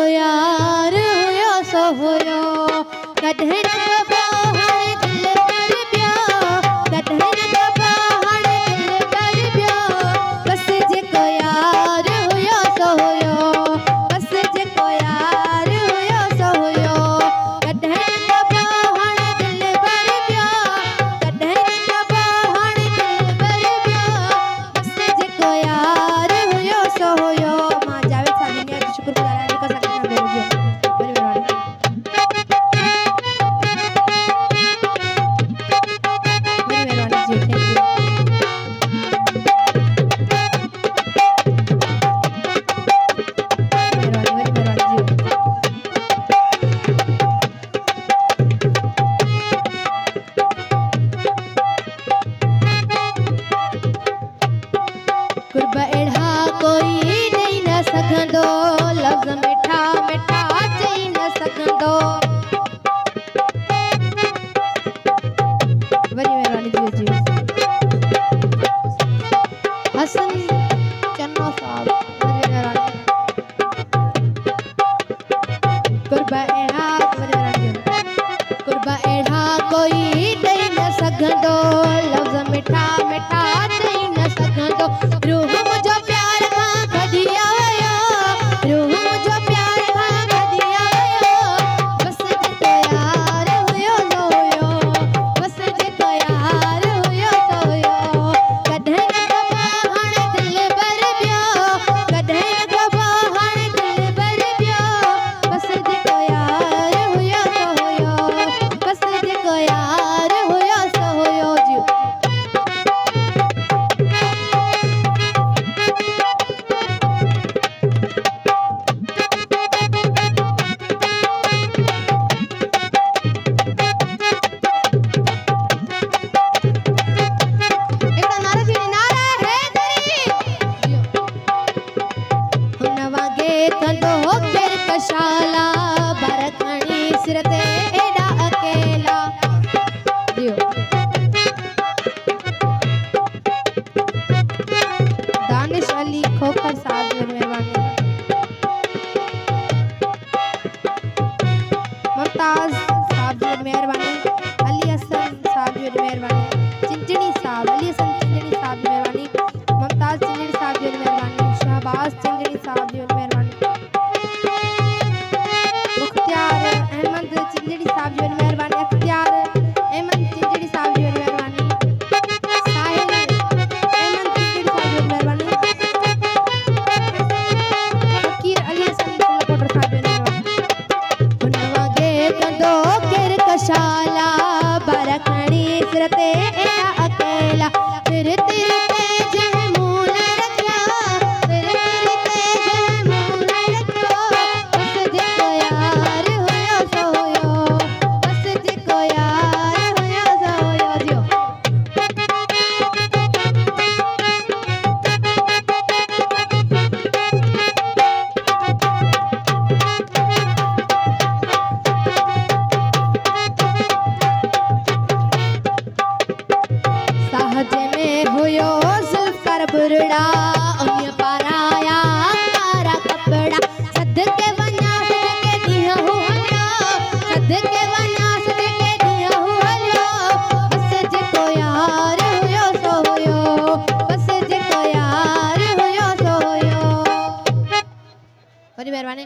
यार हुयो सो हुयो कदे न बाहर दिल पर प्यो कदे न बाहर दिल पर प्यो बस जेको यार हुयो सो हुयो बस जेको यार हुयो सो हुयो कदे न बाहर दिल पर प्यो कदे न बाहर दिल पर प्यो बस जेको यार हुयो सो हुयो मां जावेद साहब ने शुक्रगुजार है का सकना बोलियो कुर्बा एड़ा कोई नहीं न सकंदो लफ्ज़ मिठा मिठा चई न सकंदो वरी मेहरबानी जी हसन चन्नो साहब वरी मेहरबानी कुर्बा एड़ा वरी मेहरबानी कुर्बा एड़ा कोई नहीं न सकंदो लफ्ज़ मिठा मिठा चई न सकंदो रूह मुझो प्यार खां कढी आयो रूह मुझो प्यार खां कढी आयो बस जेको यार हुयो सो हुयो बस जेको यार हुयो सो हुयो कदे न बाहर दिल पर प्यो कदे न बाहर दिल पर प्यो बस जेको यार हुयो सो हुयो बस जेको यार हुयो सो हुयो जी कशाला बरखणी सिर ते एड़ा अकेला दियो दानिश अली खोखर साहब की मेहरबानी मुमताज साहब की मेहरबानी अली हसन साहब की मेहरबानी चिंचणी साहब अली हसन चिंचणी साहब की मेहरबानी मुमताज चिंचणी साहब की मेहरबानी शहबाज चिंचणी साहब की मेहरबानी अहमद चिंजड़ी साहब जी मेहरबानी अख्तियार अहमद चिंजड़ी साहब जी मेहरबानी साहिल अहमद चिंजड़ी साहब जी मेहरबानी फकीर अली हसन कोटर साहब जी मेहरबानी हुनवा गे कंदो केर कशाला बरखणी सिर ते एड़ा अकेला फिर तेरे ते जह मुंह न रखया फिर तेरे ते जह मुंह न रखयो बस जेको यार हुयो सो हुयो बस जेको यार हुयो सो हुयो जियो साहज में हुयो जुल्फर बुरड़ा उन्हें पाराया कारा कपड़ा सदके वना सदके दिया हुयो सदके वना सदके दिया हुयो बस जेको यार हुयो सो हुयो बस जेको यार हुयो सो हुयो वरी मेहरबानी